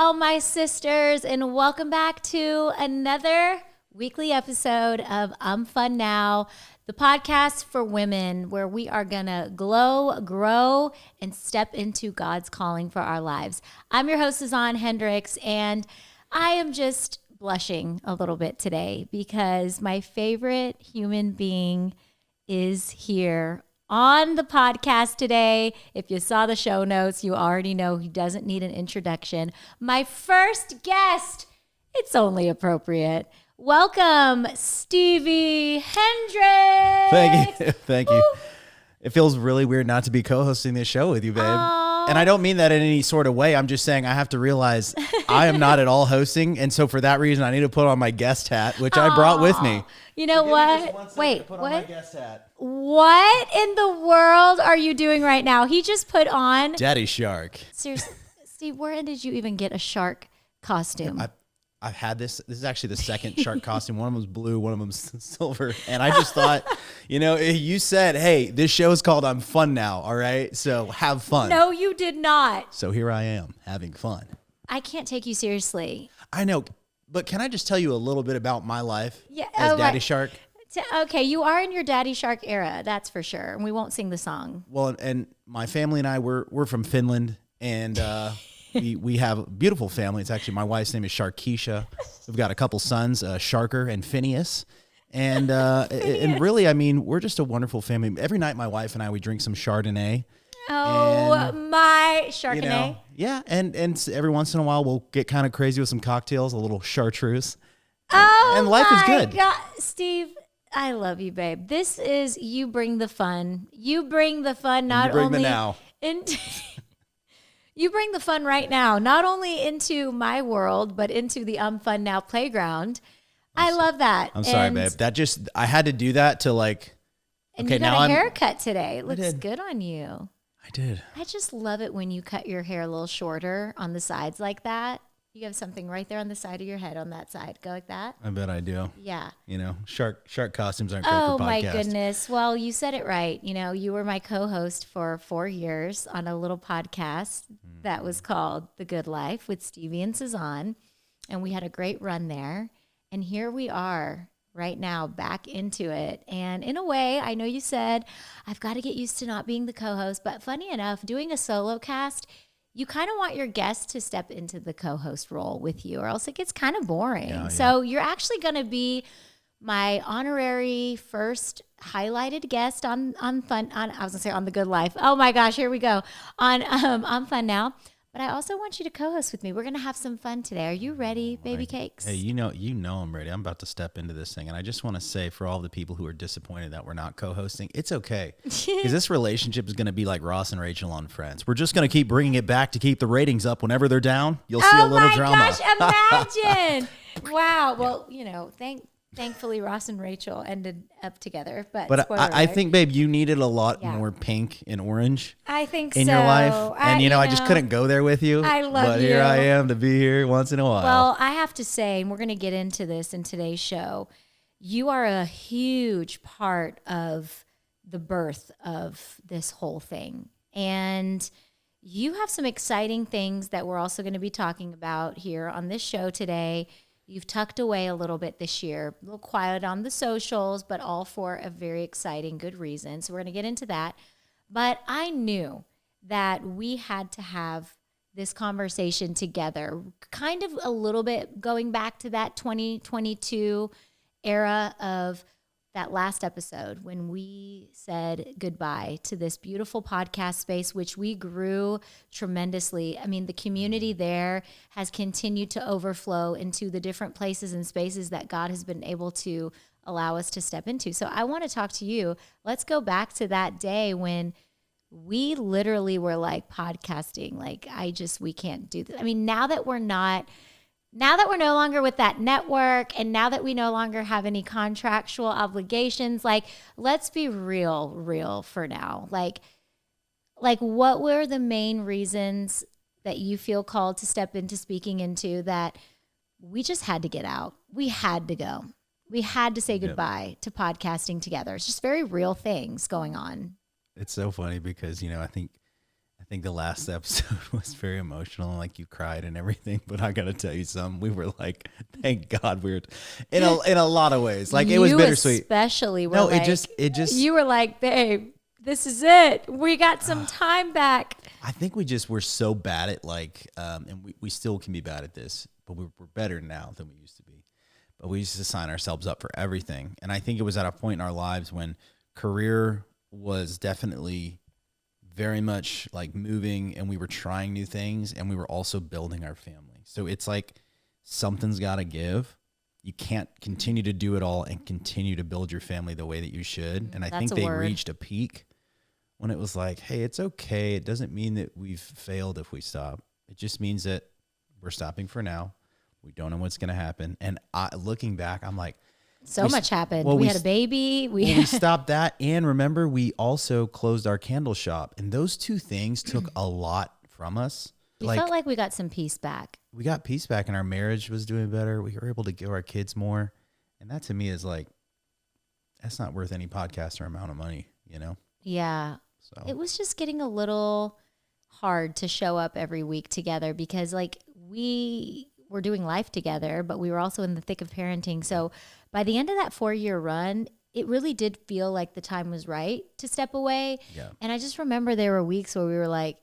all my sisters, and welcome back to another weekly episode of I'm Fun Now, the podcast for women where we are going to glow, grow, and step into God's calling for our lives. I'm your host, Sazan Hendrix, and I am just blushing a little bit today because my favorite human being is here on the podcast today. If you saw the show notes, you already know he doesn't need an introduction. My first guest, it's only appropriate. Welcome, Stevie Hendrix. Thank you. It feels really weird not to be co-hosting this show with you, babe. And I don't mean that in any sort of way. I'm just saying I have to realize I am not at all hosting. And so for that reason, I need to put on my guest hat, which I brought with me. You know what? Wait, what? On my guest hat. What in the world are you doing right now? He just put on Daddy Shark. Seriously, Steve, where did you even get a shark costume? I've had this. This is actually the second shark costume. One of them's blue, one of them's silver. And I just thought, you said, hey, this show is called I'm Fun Now, all right? So have fun. No, you did not. So here I am, having fun. I can't take you seriously. I know, but can I just tell you a little bit about my life as Daddy Shark? Okay, you are in your Daddy Shark era, that's for sure. And we won't sing the song. Well, and my family and I, we're from Finland, and we have a beautiful family. It's actually, my wife's name is Sharkeisha. We've got a couple sons, Sharker and Phineas. And and really, I mean, we're just a wonderful family. Every night, my wife and I, we drink some Chardonnay. Oh, and, my Chardonnay. Yeah, and every once in a while, we'll get kind of crazy with some cocktails, a little chartreuse. And life is good. God. Steve, I love you, babe. This is, you bring the fun. You bring the fun not only into... You bring the fun right now, not only into my world, but into the I'm Fun Now playground. I love that. I'm sorry, babe. I had to do that to like. And you got a haircut today. It looks good on you. I did. I just love it when you cut your hair a little shorter on the sides like that. You have something right there on the side of your head on that side. Go like that. I bet I do. Yeah. Shark costumes aren't great for podcasts. Oh, my goodness. Well, you said it right. You were my co-host for 4 years on a little podcast that was called The Good Life with Stevie and Sazan. And we had a great run there. And here we are right now back into it. And in a way, I know you said, I've got to get used to not being the co-host. But funny enough, doing a solo cast, you kind of want your guest to step into the co-host role with you, or else it gets kind of boring. Yeah. So you're actually going to be my honorary first highlighted guest on The Good Life. Oh my gosh, here we go. On Fun Now. But I also want you to co-host with me. We're going to have some fun today. Are you ready, baby cakes? Hey, you know I'm ready. I'm about to step into this thing. And I just want to say, for all the people who are disappointed that we're not co-hosting, it's okay. Because this relationship is going to be like Ross and Rachel on Friends. We're just going to keep bringing it back to keep the ratings up. Whenever they're down, you'll see a little drama. Oh my gosh, imagine. Wow. Well, thankfully, Ross and Rachel ended up together. But I think, babe, you needed a lot more pink and orange. I think in your life. And, I just couldn't go there with you. I love But here I am to be here once in a while. Well, I have to say, and we're going to get into this in today's show, you are a huge part of the birth of this whole thing. And you have some exciting things that we're also going to be talking about here on this show today. You've tucked away a little bit this year, a little quiet on the socials, but all for a very exciting, good reason. So we're going to get into that. But I knew that we had to have this conversation together, kind of a little bit going back to that 2022 era of that last episode when we said goodbye to this beautiful podcast space, which we grew tremendously. I mean, the community there has continued to overflow into the different places and spaces that God has been able to allow us to step into. So I want to talk to you. Let's go back to that day when we literally were like podcasting, like we can't do this. I mean, now that we're no longer with that network, and now that we no longer have any contractual obligations, like, let's be real for now. Like what were the main reasons that you feel called to step into speaking into that we just had to get out? We had to go. We had to say goodbye to podcasting together. It's just very real things going on. It's so funny because, I think think the last episode was very emotional, and like you cried and everything. But I gotta tell you something. We were like, thank God we were in a lot of ways. Like it was bittersweet. Especially were no, like, it just you were like, babe, this is it. We got some time back. I think we just were so bad at like, and we still can be bad at this, but we're better now than we used to be. But we used to sign ourselves up for everything, and I think it was at a point in our lives when career was definitely very much like moving, and we were trying new things, and we were also building our family. So it's like something's got to give. You can't continue to do it all and continue to build your family the way that you should. And I think they reached a peak when it was like, hey, it's okay. It doesn't mean that we've failed if we stop. It just means that we're stopping for now. We don't know what's going to happen. And looking back, I'm like, so much happened. Well, we had a baby. We stopped that. And remember, we also closed our candle shop. And those two things took a lot from us. We felt like we got some peace back. We got peace back, and our marriage was doing better. We were able to give our kids more. And that to me is like, that's not worth any podcast or amount of money, you know? Yeah. So it was just getting a little hard to show up every week together because like we were doing life together, but we were also in the thick of parenting. So by the end of that 4-year run, it really did feel like the time was right to step away. Yeah. And I just remember there were weeks where we were like,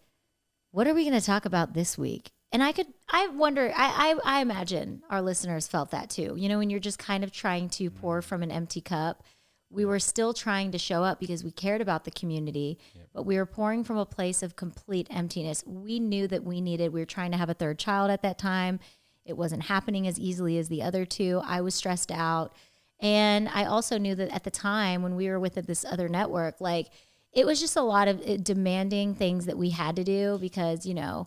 what are we going to talk about this week? And I wonder, I imagine our listeners felt that too. You know, when you're just kind of trying to pour from an empty cup, we were still trying to show up because we cared about the community, but we were pouring from a place of complete emptiness. We knew that we were trying to have a third child at that time. It wasn't happening as easily as the other two. I was stressed out. And I also knew that at the time when we were with this other network, like it was just a lot of demanding things that we had to do because, you know,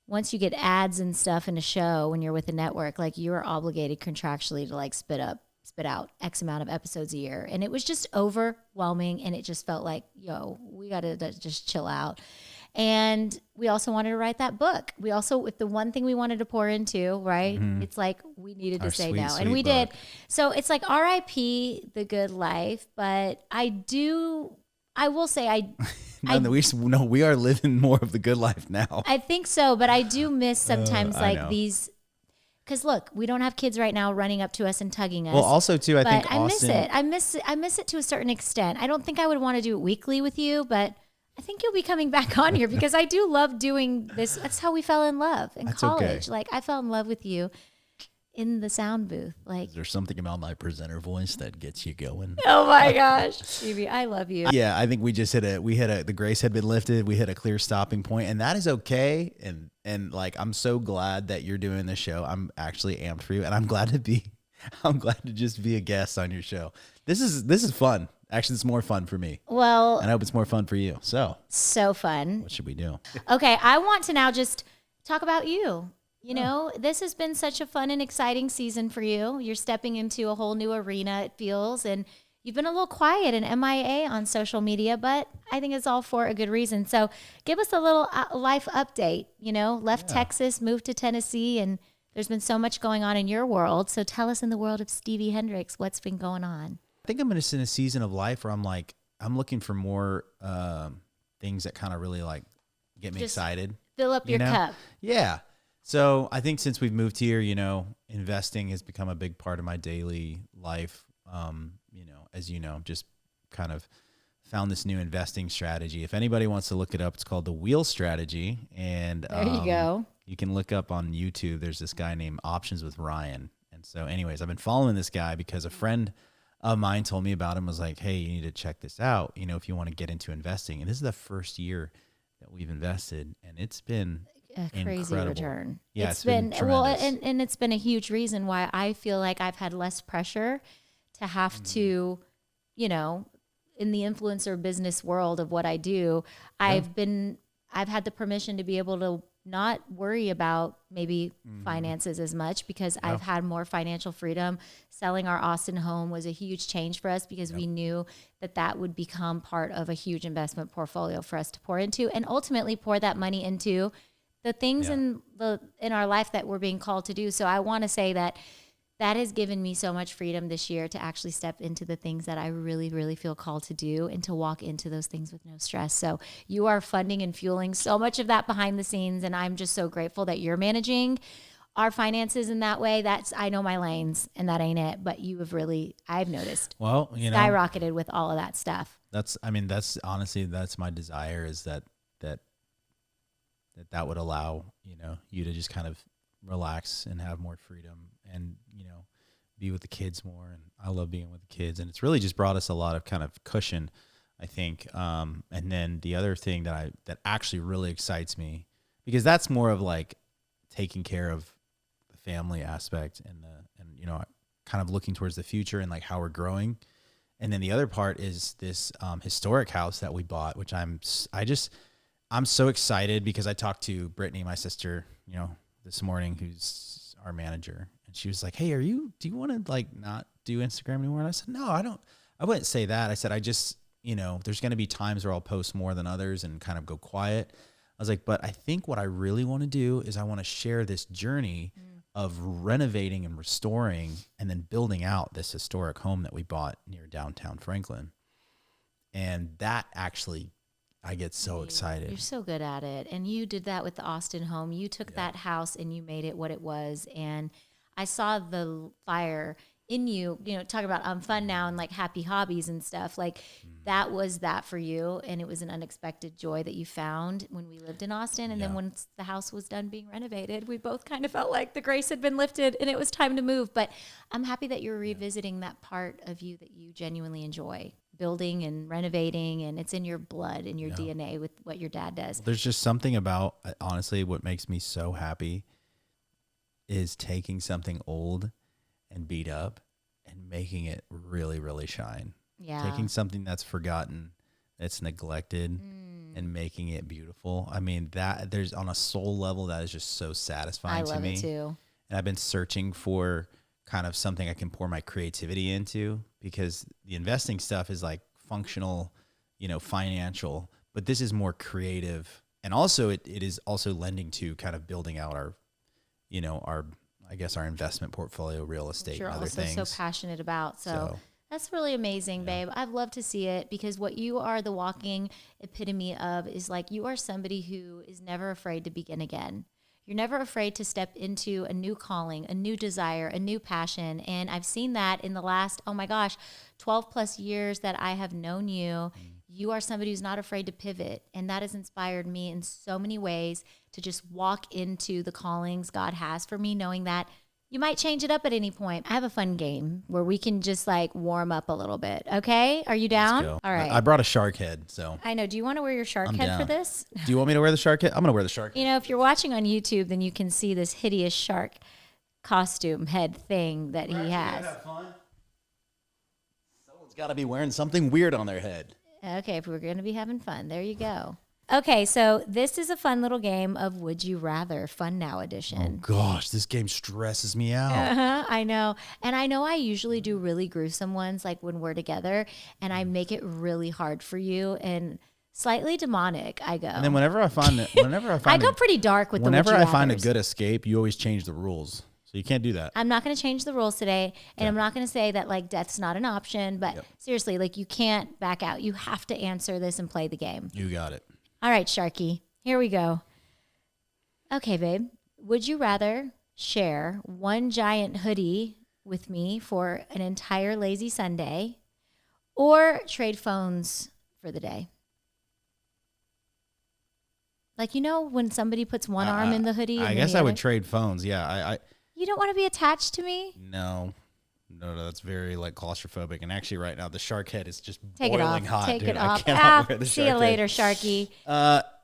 once you get ads and stuff in a show when you're with a network, like you are obligated contractually to like spit out X amount of episodes a year. And it was just overwhelming. And it just felt like, yo, we got to just chill out. And we also wanted to write that book. We also, with the one thing we wanted to pour into, right? Mm-hmm. It's like we needed to say no. And we did. So it's like RIP the good life. But I will say we are living more of the good life now. I think so. But I do miss sometimes these. Because look, we don't have kids right now running up to us and tugging us. Well, also too, I think Austin, I miss it. I miss it to a certain extent. I don't think I would want to do it weekly with you, but I think you'll be coming back on here because I do love doing this. That's how we fell in love in college. Okay. Like I fell in love with you in the sound booth. Like, is there something about my presenter voice that gets you going? Oh my gosh, Stevie, I love you. Yeah, I think we just the grace had been lifted. We hit a clear stopping point, and that is okay. And like, I'm so glad that you're doing this show. I'm actually amped for you, and I'm glad to just be a guest on your show. This is fun. Actually, it's more fun for me. Well, and I hope it's more fun for you. So fun. What should we do? Okay, I want to now just talk about you. You know, this has been such a fun and exciting season for you. You're stepping into a whole new arena, it feels, and you've been a little quiet and MIA on social media, but I think it's all for a good reason. So give us a little life update. You know, left Texas, moved to Tennessee, and there's been so much going on in your world. So tell us in the world of Stevie Hendrix, what's been going on? I think I'm just in a season of life where I'm looking for more things that kind of really like get me excited. Fill up your cup. Yeah. So I think since we've moved here, you know, investing has become a big part of my daily life. You know, as you know, just kind of found this new investing strategy. If anybody wants to look it up, it's called the Wheel Strategy. And there you go. You can look up on YouTube. There's this guy named Options with Ryan. And so anyways, I've been following this guy because a friend of mine told me about him, was like, hey, you need to check this out, you know, if you want to get into investing. And this is the first year that we've invested, and it's been a crazy incredible return. Yeah, it's been tremendous. Well, and it's been a huge reason why I feel like I've had less pressure to have to, you know, in the influencer business world of what I do, I've had the permission to be able to not worry about maybe finances as much because I've had more financial freedom. Selling our Austin home was a huge change for us because we knew that would become part of a huge investment portfolio for us to pour into and ultimately pour that money into the things in our life that we're being called to do. So I want to say that that has given me so much freedom this year to actually step into the things that I really, really feel called to do and to walk into those things with no stress. So you are funding and fueling so much of that behind the scenes. And I'm just so grateful that you're managing our finances in that way. I know my lanes and that ain't it, but you have really, I've noticed, well, skyrocketed with all of that stuff. That's honestly, that's my desire, is that would allow, you to just kind of relax and have more freedom and, be with the kids more. And I love being with the kids, and it's really just brought us a lot of kind of cushion, I think. And then the other thing that actually really excites me, because that's more of like taking care of the family aspect and kind of looking towards the future and like how we're growing. And then the other part is this historic house that we bought, which I'm so excited, because I talked to Brittany, my sister, this morning, who's our manager, and she was like, "Hey, do you want to like not do Instagram anymore?" And I said, "No, I wouldn't say that." I said, "I just, there's going to be times where I'll post more than others and kind of go quiet." I was like, "But I think what I really want to do is I want to share this journey of renovating and restoring and then building out this historic home that we bought near downtown Franklin." And that actually, I get so excited. You're so good at it. And you did that with the Austin home. You took that house and you made it what it was. And I saw the fire in you, talk about I'm fun now and like happy hobbies and stuff. Like that was that for you. And it was an unexpected joy that you found when we lived in Austin. And then once the house was done being renovated, we both kind of felt like the grace had been lifted and it was time to move. But I'm happy that you're revisiting that part of you that you genuinely enjoy. Building and renovating, and it's in your blood and your DNA with what your dad does. There's just something about, honestly, what makes me so happy is taking something old and beat up and making it really, really shine. Yeah. Taking something that's forgotten, that's neglected, and making it beautiful. I mean, that there's on a soul level, that is just so satisfying to me. I love it too. And I've been searching for kind of something I can pour my creativity into, because the investing stuff is like functional, financial, but this is more creative. And also it is also lending to kind of building out our investment portfolio, real estate, and other things. You're also so passionate about. So that's really amazing, babe. I'd love to see it, because what you are the walking epitome of is like, you are somebody who is never afraid to begin again. You're never afraid to step into a new calling, a new desire, a new passion. And I've seen that in the last, 12 plus years that I have known you. You are somebody who's not afraid to pivot. And that has inspired me in so many ways to just walk into the callings God has for me, knowing that you might change it up at any point. I have a fun game where we can just like warm up a little bit. Okay? Are you down? All right. I brought a shark head, so. I know. Do you want to wear your shark head for this? Do you want me to wear the shark head? I'm going to wear the shark head. If you're watching on YouTube, then you can see this hideous shark costume head thing that he has. Someone's got to be wearing something weird on their head. Okay, if we're going to be having fun. There you go. Okay, so this is a fun little game of Would You Rather, Fun Now edition. Oh, gosh, this game stresses me out. I know. And I know I usually do really gruesome ones, like when we're together, and I make it really hard for you and slightly demonic, I go. And then whenever I find I go pretty dark with the Would You Whenever I find a Rathers. good escape, you always change the rules. So you can't do that. I'm not going to change the rules today, and I'm not going to say that like death's not an option, but seriously, like you can't back out. You have to answer this and play the game. You got it. All right, Sharky, here we go. Okay, babe. Would you rather share one giant hoodie with me for an entire lazy Sunday or trade phones for the day? Like, when somebody puts one arm in the hoodie? I guess I would trade phones. Yeah. You don't want to be attached to me? No, that's very like claustrophobic. And actually right now the shark head is just Take boiling it off. hot. Take dude. it off. I cannot wear the See shark you head. later, Sharky.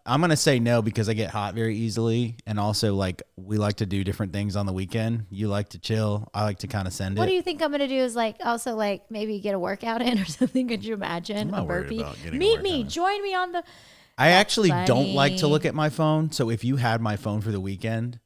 I'm going to say no, because I get hot very easily. And also like we like to do different things on the weekend. You like to chill. I like to kind of send it. What do you think I'm going to do is like also like maybe get a workout in or something? Could you imagine? I'm not a worried burpee? about getting a Meet workout me. in. Join me on the... I actually don't funny. like to look at my phone. So if you had my phone for the weekend,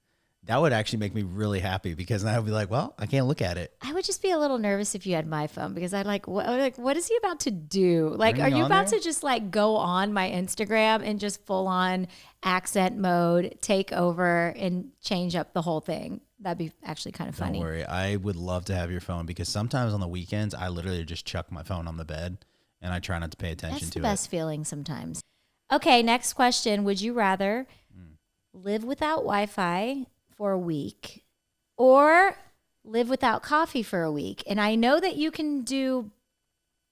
that would actually make me really happy, because then I would be like, well, I can't look at it. I would just be a little nervous if you had my phone, because I'd what is he about to do? Like, Bring are me you on about there? to just like go on my Instagram and just full on accent mode, take over and change up the whole thing? That'd be actually kind of Don't funny. worry. I would love to have your phone because sometimes on the weekends, I literally just chuck my phone on the bed and I try not to pay attention That's to the it. best feeling sometimes. Okay, next question. Would you rather live without Wi-Fi for a week or live without coffee for a week? And I know that you can do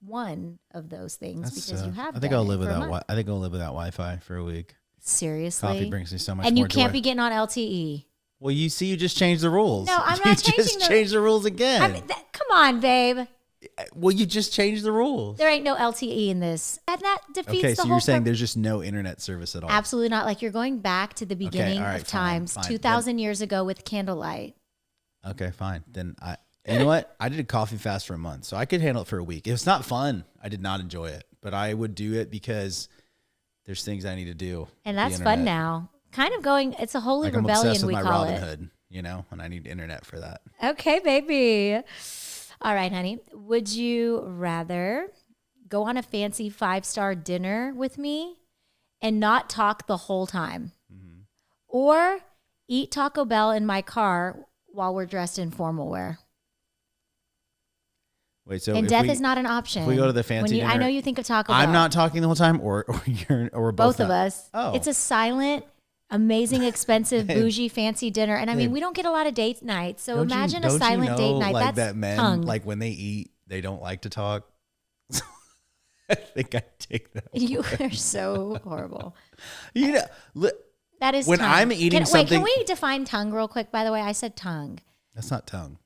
one of those things because you have. I think I'll live without. I think I'll live without Wi-Fi for a week. Seriously, Coffee brings me so much. And more you can't joy. be getting on LTE. Well, you see, you just changed the rules. No, I'm not changing. You just changed the rules again. Come on, babe. Well, you just changed the rules. There ain't no LTE in this, and that defeats Okay, the so whole. you're saying there's just no internet service at all? Absolutely not. Like you're going back to the beginning all right, of times, fine. 2,000 years ago with candlelight. Okay, fine. Then you know what? I did a coffee fast for a month, so I could handle it for a week. It's not fun. I did not enjoy it, but I would do it because there's things I need to do. And that's fun now. Kind of going, it's a holy like rebellion, I'm obsessed with we my call Robin it. Hood, you know, and I need internet for that. Okay, baby. All right, honey. Would you rather go on a fancy 5-star dinner with me and not talk the whole time? Mm-hmm. Or eat Taco Bell in my car while we're dressed in formal wear? Wait, so and death is not an option. If we go to the fancy dinner, I know you think of Taco Bell. I'm not talking the whole time, or we're both of us. Oh, it's a silent, amazing, expensive, bougie, fancy dinner. And I mean, we don't get a lot of date nights. So imagine a silent date night. Like that's that men, tongue. like when they eat, they don't like to talk. I think I take that. You are so horrible. You know, that is when tongue. I'm eating something. Wait, can we define tongue real quick? By the way, I said tongue. That's not tongue.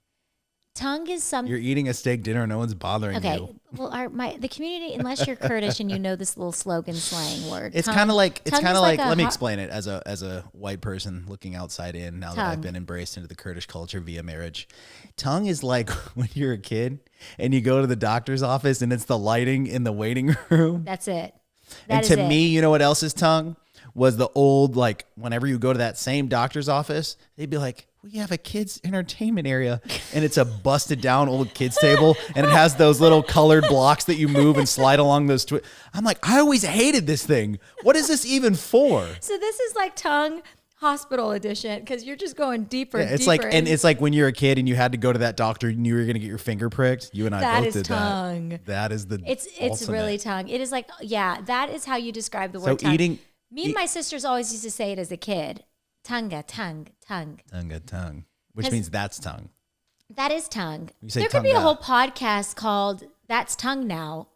Tongue is something. You're eating a steak dinner. No one's bothering you. Okay. Well, the community, unless you're Kurdish and you know this little slogan slang word. It's kind of like let me a explain it as a white person looking outside in now that I've been embraced into the Kurdish culture via marriage. Tongue is like when you're a kid and you go to the doctor's office and it's the lighting in the waiting room. That's it. And to me, you know what else is tongue? Was the old, like, whenever you go to that same doctor's office, they'd be like, we have a kids entertainment area, and it's a busted down old kids table, and it has those little colored blocks that you move and slide along those. I'm like, I always hated this thing. What is this even for? So this is like tongue hospital edition because you're just going deeper. Yeah, it's deeper like, and it's like when you're a kid and you had to go to that doctor and you were going to get your finger pricked. You and I both did tongue. that. That is the. It's ultimate. really tongue. It is like, yeah, that is how you describe the word tongue. Eating. Me and my sisters always used to say it as a kid. Tongue, tongue. Tongue. Which means that's tongue. That is tongue. You say there could be a whole podcast called That's Tongue Now.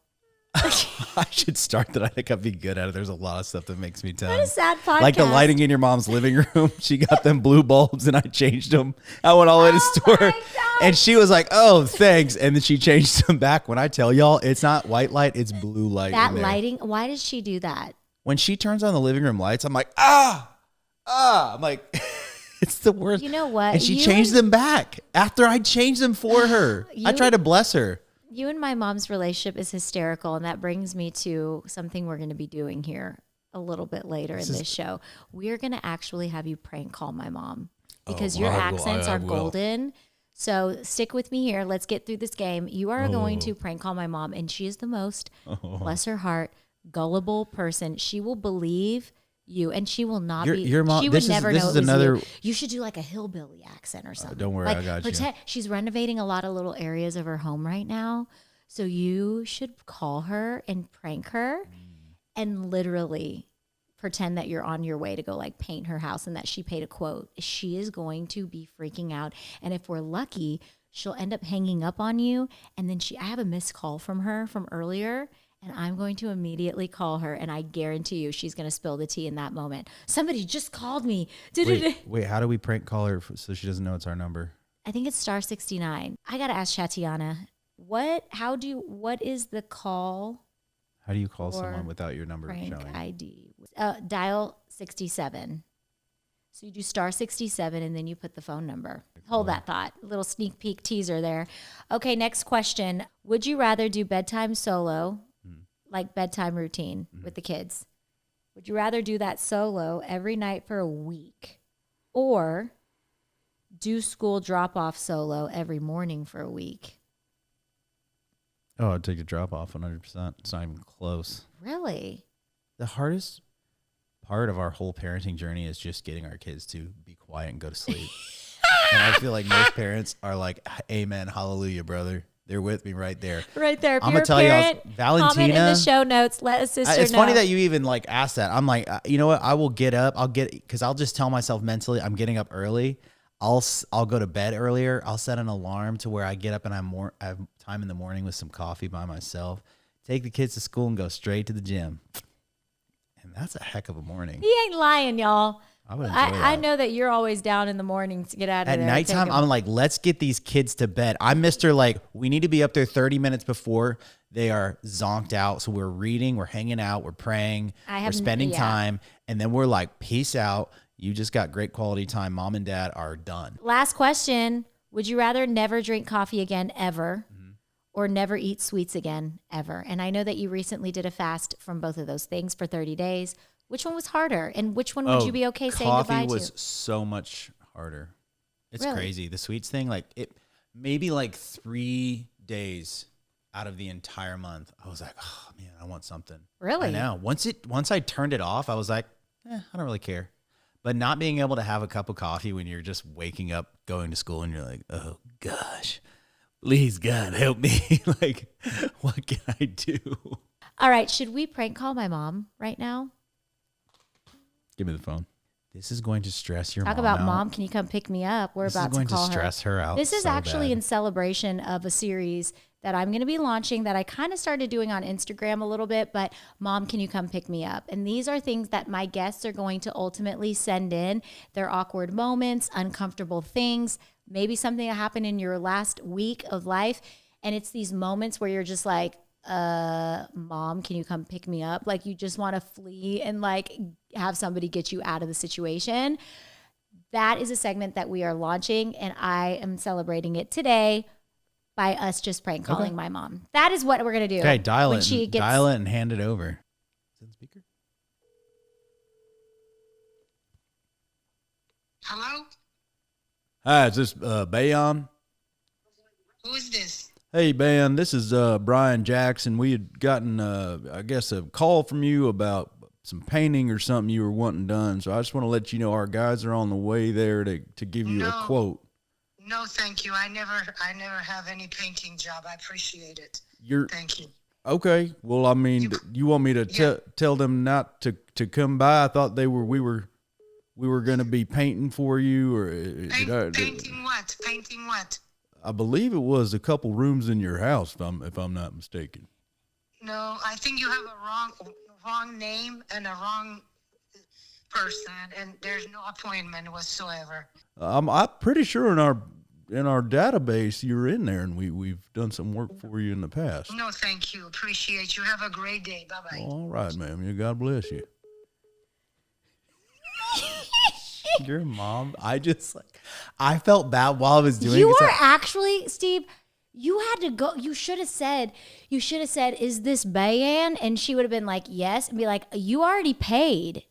I should start that. I think I'd be good at it. There's a lot of stuff that makes me tongue. What a sad podcast. Like the lighting in your mom's living room. She got them blue bulbs and I changed them. I went all the way to the store. And she was like, oh, thanks. And then she changed them back. When I tell y'all, it's not white light, it's blue light. That lighting, why does she do that? When she turns on the living room lights, I'm like, I'm like, it's the worst. You know what? And she changed them back after I changed them for her. I tried to bless her. You and my mom's relationship is hysterical. And that brings me to something we're going to be doing here a little bit later in this show. We're going to actually have you prank call my mom because your accents are golden. So stick with me here. Let's get through this game. You are going to prank call my mom. And she is the most, bless her heart, gullible person. She will believe you, and she will not be. Your mom. She would never know it was you. You should do like a hillbilly accent or something. Don't worry, like, I got you. She's renovating a lot of little areas of her home right now, so you should call her and prank her, and literally pretend that you're on your way to go like paint her house and that she paid a quote. She is going to be freaking out, and if we're lucky, she'll end up hanging up on you, and then I have a missed call from her from earlier. And I'm going to immediately call her, and I guarantee you she's going to spill the tea in that moment. Somebody just called me. Wait, how do we prank call her so she doesn't know it's our number? I think it's *69. I got to ask Tatiana, what is the call? How do you call someone without your number prank showing? ID. Dial 67. So you do *67, and then you put the phone number. Hold that thought. A little sneak peek teaser there. Okay, next question. Would you rather do bedtime solo, like bedtime routine with the kids? Would you rather do that solo every night for a week or do school drop off solo every morning for a week? Oh, I'd take a drop off 100%. It's not even close. Really? The hardest part of our whole parenting journey is just getting our kids to be quiet and go to sleep. And I feel like most parents are like, amen, hallelujah, brother. They're with me right there. Right there. If I'm you're going to tell parent, you, Valentina. comment in the show notes. Let a sister know. It's funny that you even like asked that. I'm like, you know what? I will get up. Because I'll just tell myself mentally, I'm getting up early. I'll go to bed earlier. I'll set an alarm to where I get up and I have time in the morning with some coffee by myself. Take the kids to school and go straight to the gym. And that's a heck of a morning. He ain't lying, y'all. I know that you're always down in the morning to get out of At there. At nighttime, I'm like, let's get these kids to bed. I'm Mr. Like, we need to be up there 30 minutes before they are zonked out. So we're reading, we're hanging out, we're praying, we're spending time. And then we're like, peace out. You just got great quality time. Mom and dad are done. Last question. Would you rather never drink coffee again ever or never eat sweets again ever? And I know that you recently did a fast from both of those things for 30 days. Which one was harder? And which one would you be okay saying goodbye to? Coffee was so much harder. It's Really? crazy. The sweets thing, like maybe like 3 days out of the entire month, I was like, oh man, I want something. Really? I know. Once I turned it off, I was like, I don't really care. But not being able to have a cup of coffee when you're just waking up, going to school, and you're like, oh gosh, please God help me. Like, what can I do? All right. Should we prank call my mom right now? Give me the phone. This is going to stress your mom out. Talk about mom. Can you come pick me up? We're about to call her. This is going to stress her out. This is so actually bad. in celebration of a series that I'm going to be launching that I kind of started doing on Instagram a little bit, but Mom, can you come pick me up? And these are things that my guests are going to ultimately send in. Their awkward moments, uncomfortable things, maybe something that happened in your last week of life. And it's these moments where you're just like, Mom, can you come pick me up? Like you just want to flee and like have somebody get you out of the situation. That is a segment that we are launching, and I am celebrating it today by us just prank calling my mom. That is what we're going to do. Okay, dial it and hand it over. Is it on speaker? Hello? Hi, is this Bayon? Who is this? Hey, Ben, this is Brian Jackson. We had gotten, I guess, a call from you about some painting or something you were wanting done. So I just want to let you know our guys are on the way there to give you a quote. No, thank you. I never have any painting job. I appreciate it. Thank you. Okay. Well, I mean, you want me to tell them not to come by? I thought we were going to be painting for you, or painting what? Painting what? I believe it was a couple rooms in your house, if I'm not mistaken. No, I think you have a wrong name and a wrong person, and there's no appointment whatsoever. I'm pretty sure in our database you're in there, and we've done some work for you in the past. No, thank you. Appreciate you. Have a great day. Bye bye. All right, ma'am. God bless you. Your mom, I felt bad while I was doing it. You were actually, Steve, you had to go. You should have said, is this Bayan? And she would have been like, yes. And be like, you already paid.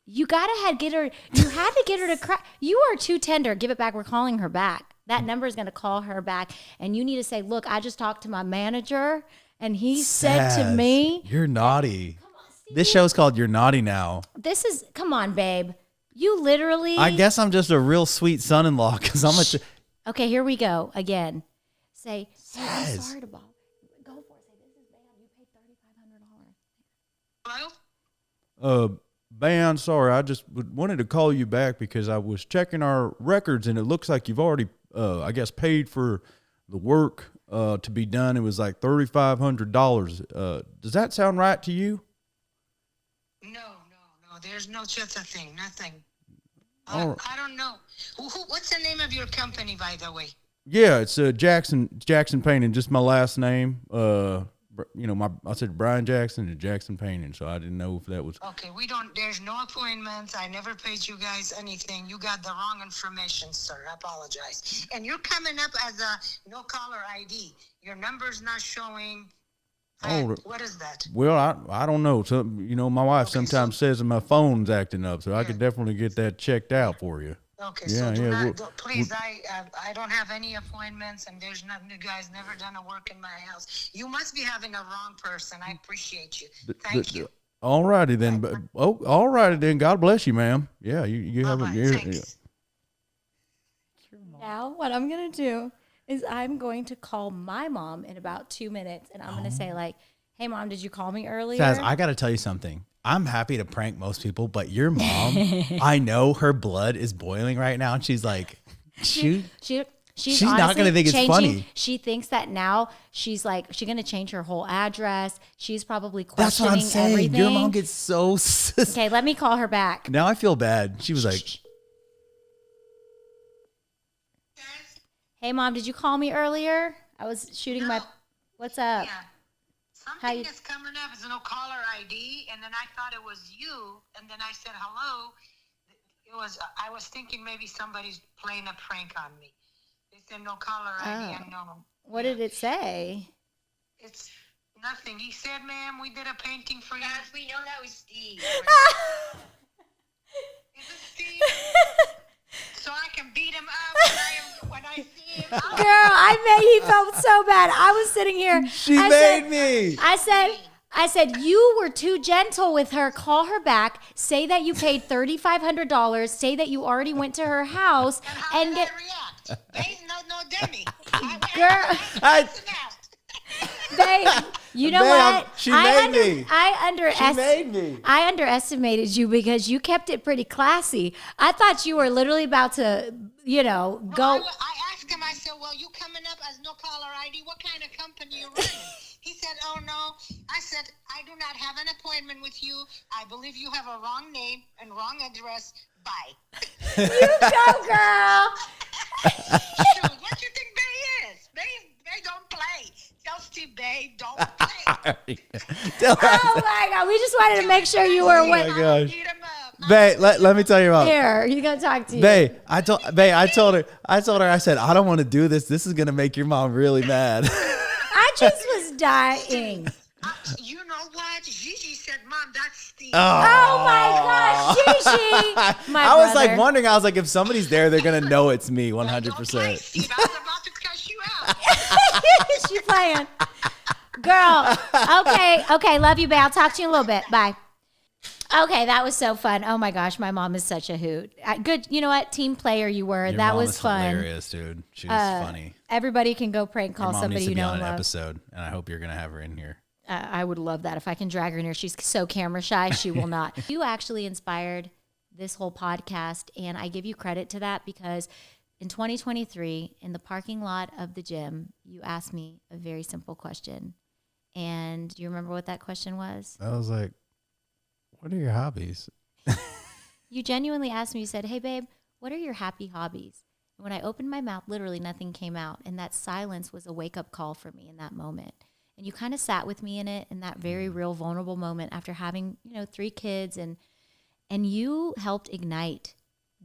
You had to get her to cry. You are too tender. Give it back. We're calling her back. That number is going to call her back. And you need to say, look, I just talked to my manager and he said to me. You're naughty. Come on, Steve. This show's called You're Naughty Now. Come on, babe. You literally. I guess I'm just a real sweet son-in-law because I'm Okay, here we go again. Say, hey, I'm sorry to bother. Go for it. Say, this is bad. You paid $3,500. Hello? Ban, sorry, I just wanted to call you back because I was checking our records and it looks like you've already, I guess, paid for the work to be done. It was like $3,500. Does that sound right to you? No. There's no such a thing. Nothing. Right. I don't know. What's the name of your company, by the way? Yeah, it's Jackson Painting, just my last name. I said Brian Jackson and Jackson Painting, so I didn't know if that was. Okay, there's no appointments. I never paid you guys anything. You got the wrong information, sir. I apologize. And you're coming up as a no caller ID. Your number's not showing. What is that? Well, I don't know. So, my wife sometimes says that my phone's acting up, so I could definitely get that checked out for you. Okay, please, I don't have any appointments, and there's nothing. You guys never done a work in my house. You must be having a wrong person. I appreciate you. Thank you. All righty then. All righty then. God bless you, ma'am. Yeah, you have a. Thanks. Now, what I'm going to do is I'm going to call my mom in about 2 minutes, and I'm going to say, like, hey, Mom, did you call me earlier? Saz, I got to tell you something. I'm happy to prank most people, but your mom, I know her blood is boiling right now, and she's like, she's not going to think it's funny. She thinks that now she's going to change her whole address. She's probably That's questioning what I'm saying. everything. Your mom gets so... Okay, let me call her back. Now I feel bad. She was like... Hey, Mom, did you call me earlier? I was shooting my... What's up? Yeah. Something is coming up. It's no caller ID, and then I thought it was you, and then I said hello. I was thinking maybe somebody's playing a prank on me. They said no caller ID. Unknown. What did it say? It's nothing. He said, "Ma'am, we did a painting for you." Guys, we know that was Steve. Is it Steve? So I can beat him up when I see him. Girl, he felt so bad. I was sitting here. She made me. I said, you were too gentle with her. Call her back. Say that you paid $3,500. Say that you already went to her house. And how did I react? Babe, no dummy. Babe, you know what? She made me. I underestimated you because you kept it pretty classy. I thought you were literally about to, go. I asked him, I said, well, you coming up as no caller ID? What kind of company you running? He said, oh, no. I said, I do not have an appointment with you. I believe you have a wrong name and wrong address. Bye. You go, girl. Shoot, what you think Bay is? Bay don't play. Tell Steve Bay don't play. Oh, my God. We just wanted to make sure you were aware. Oh, my gosh. Bae, let me tell you about. Here, he's going to talk to you. Bae, I told her, I said, I don't want to do this. This is going to make your mom really mad. I just was dying. You know what? Gigi said, Mom, that's Steve. Oh my gosh, Gigi. I was like wondering, if somebody's there, they're going to know it's me 100%. Don't play, Steve. I was about to cuss you out. She's playing. Girl, okay, love you, babe. I'll talk to you in a little bit. Bye. Okay, that was so fun. Oh my gosh, my mom is such a hoot. Good, you know what? Team player you were. Your that mom was is fun. Hilarious, dude. She was funny. Everybody can go prank call Your mom somebody needs to you be know on and an love. episode, and I hope you're going to have her in here. I would love that. If I can drag her in here. She's so camera shy, she will not. You actually inspired this whole podcast, and I give you credit to that because in 2023, in the parking lot of the gym, you asked me a very simple question. And do you remember what that question was? I was like, what are your hobbies? You genuinely asked me, you said, hey, babe, what are your happy hobbies? And when I opened my mouth, literally nothing came out. And that silence was a wake-up call for me in that moment. And you kind of sat with me in it in that very real, vulnerable moment after having, 3 kids. And you helped ignite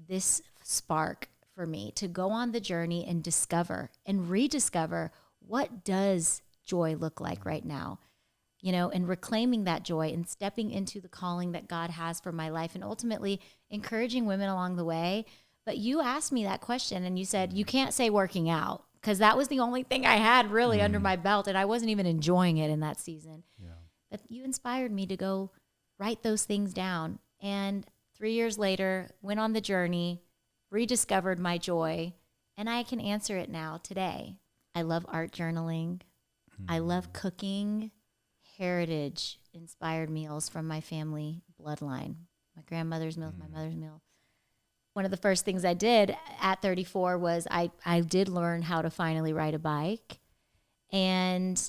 this spark for me to go on the journey and discover and rediscover what does joy look like right now. And reclaiming that joy and stepping into the calling that God has for my life and ultimately encouraging women along the way. But you asked me that question and you said, you can't say working out because that was the only thing I had really under my belt and I wasn't even enjoying it in that season. Yeah. But you inspired me to go write those things down. And 3 years later, went on the journey, rediscovered my joy, and I can answer it now today. I love art journaling. I love cooking. Heritage inspired meals from my family bloodline. My grandmother's meals, my mother's meal. One of the first things I did at 34 was I did learn how to finally ride a bike. And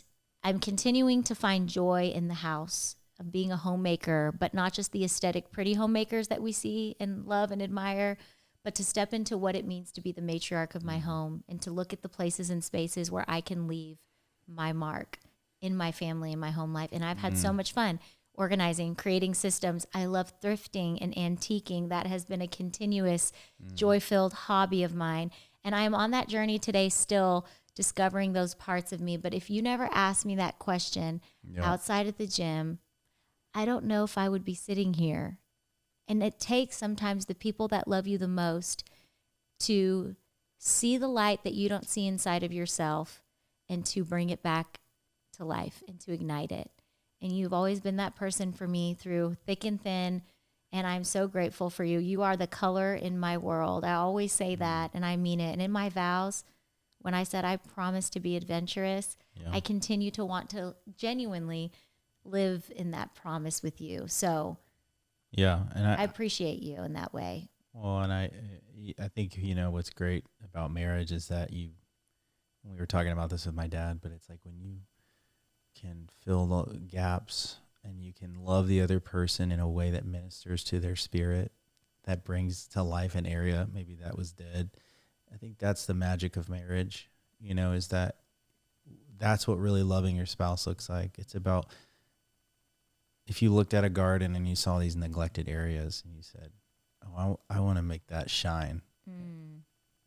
I'm continuing to find joy in the house of being a homemaker, but not just the aesthetic, pretty homemakers that we see and love and admire, but to step into what it means to be the matriarch of my home and to look at the places and spaces where I can leave my mark in my family and my home life. And I've had so much fun organizing, creating systems. I love thrifting and antiquing. That has been a continuous joy-filled hobby of mine. And I am on that journey today still discovering those parts of me. But if you never asked me that question outside at the gym, I don't know if I would be sitting here. And it takes sometimes the people that love you the most to see the light that you don't see inside of yourself and to bring it back to life and to ignite it. And you've always been that person for me through thick and thin And I'm so grateful for you. You are the color in my world. I always say that, and I mean it. And in my vows, when I said I promise to be adventurous, I continue to want to genuinely live in that promise with you. So yeah, and I appreciate you in that way. Well, and I think, what's great about marriage is that we were talking about this with my dad, but it's like when you can fill the gaps and you can love the other person in a way that ministers to their spirit, that brings to life an area maybe that was dead. I think that's the magic of marriage, is that's what really loving your spouse looks like. It's about, if you looked at a garden and you saw these neglected areas and you said, oh, I want to make that shine.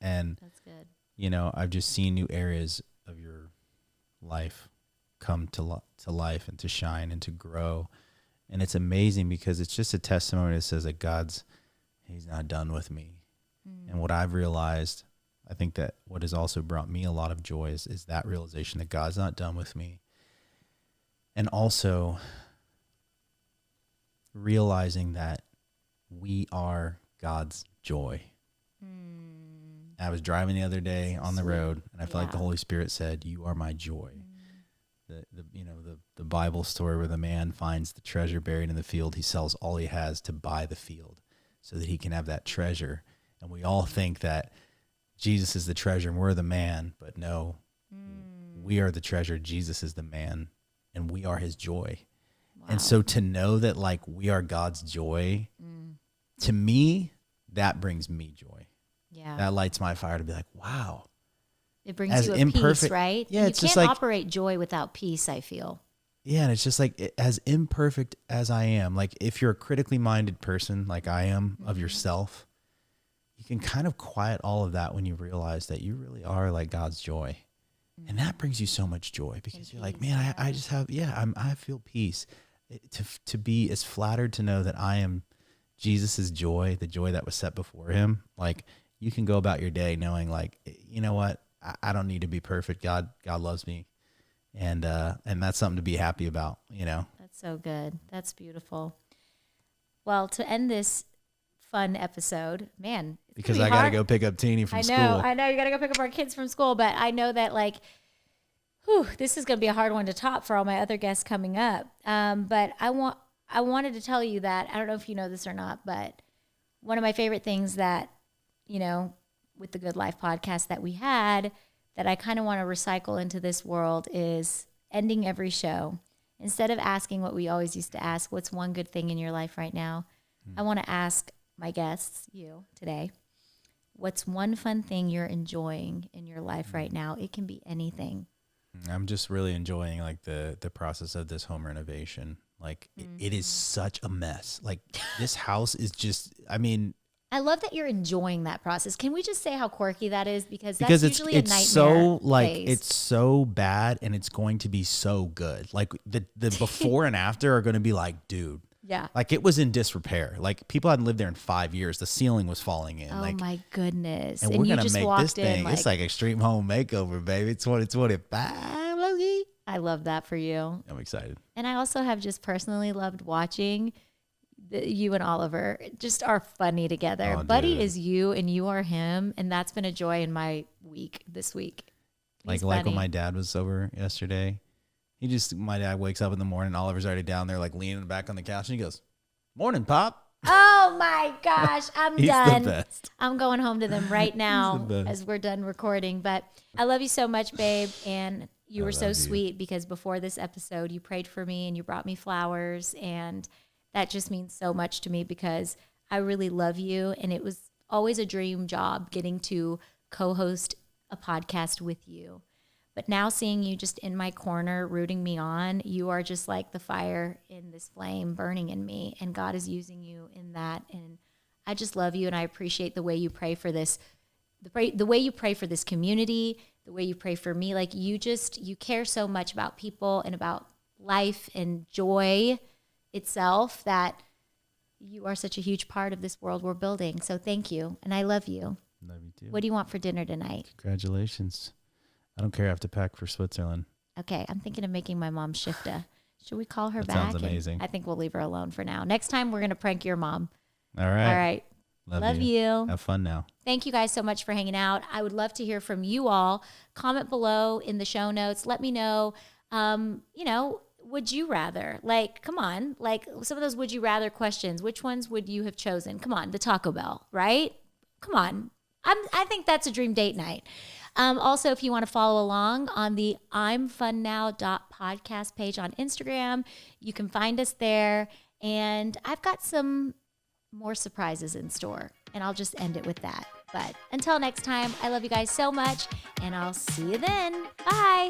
And that's good. I've just seen new areas of your life come to life and to shine and to grow. And it's amazing because it's just a testimony that says that he's not done with me. And what I've realized, I think that what has also brought me a lot of joy is that realization that God's not done with me. And also realizing that we are God's joy. I was driving the other day on the road, and I felt like the Holy Spirit said, "You are my joy." The Bible story where the man finds the treasure buried in the field. He sells all he has to buy the field so that he can have that treasure. And we all think that Jesus is the treasure and we're the man, but no, we are the treasure. Jesus is the man, and we are his joy. Wow. And so to know that like we are God's joy, to me, that brings me joy. Yeah. That lights my fire to be like, wow. It brings you a peace, right? Yeah, you it's can't just like, operate joy without peace, I feel. Yeah, and it's just like, as imperfect as I am, like if you're a critically minded person like I am of yourself, you can kind of quiet all of that when you realize that you really are like God's joy. And that brings you so much joy because you're like, man, I just have, I feel peace. To be as flattered to know that I am Jesus's joy, the joy that was set before him. Like you can go about your day knowing like, you know what? I don't need to be perfect. God loves me. And that's something to be happy about, That's so good. That's beautiful. Well, to end this fun episode, man. Because I got to go pick up Teeny from school. I know. You got to go pick up our kids from school. But I know that like, this is going to be a hard one to top for all my other guests coming up. But I wanted to tell you that, I don't know if you know this or not, but one of my favorite things that, with the Good Life podcast that we had, that I kind of want to recycle into this world is ending every show. Instead of asking what we always used to ask, what's one good thing in your life right now? I want to ask my guests, you today, what's one fun thing you're enjoying in your life right now? It can be anything. I'm just really enjoying like the process of this home renovation. Like it is such a mess. Like this house is just, I love that you're enjoying that process. Can we just say how quirky that is? Because that's usually a nightmare. So like phase. It's so bad and it's going to be so good. Like the before and after are going to be like, dude. Yeah. Like it was in disrepair. Like people hadn't lived there in 5 years. The ceiling was falling in. Oh like, my goodness. And we're going to make this thing. It's like extreme home makeover, baby. It's 2025. I love that for you. I'm excited. And I also have just personally loved watching you and Oliver just are funny together. Oh, Buddy dude. is you and you are him. And that's been a joy in my week this week. Like when my dad was over yesterday, my dad wakes up in the morning, Oliver's already down there like leaning back on the couch and he goes, "Morning, Pop." Oh my gosh, I'm He's done. the best. I'm going home to them right now as we're done recording. But I love you so much, babe. And you were so sweet because before this episode, you prayed for me and you brought me flowers. And that just means so much to me because I really love you. And it was always a dream job getting to co-host a podcast with you. But now seeing you just in my corner, rooting me on, you are just like the fire in this flame burning in me. And God is using you in that. And I just love you. And I appreciate the way you pray for this, the way you pray for this community, the way you pray for me. Like you care so much about people and about life and joy itself that you are such a huge part of this world we're building. So thank you. And I love you. Love you too. What do you want for dinner tonight? Congratulations. I don't care. I have to pack for Switzerland. Okay. I'm thinking of making my mom shifta. Should we call her That back? sounds amazing. I think we'll leave her alone for now. Next time we're going to prank your mom. All right. All right. Love you. Have fun now. Thank you guys so much for hanging out. I would love to hear from you all. Comment below in the show notes. Let me know, would you rather? Like, come on. Like some of those would you rather questions. Which ones would you have chosen? Come on, the Taco Bell, right? Come on. I think that's a dream date night. Also, if you want to follow along on the imfunnow.podcast page on Instagram, you can find us there. And I've got some more surprises in store, and I'll just end it with that. But until next time, I love you guys so much, and I'll see you then. Bye.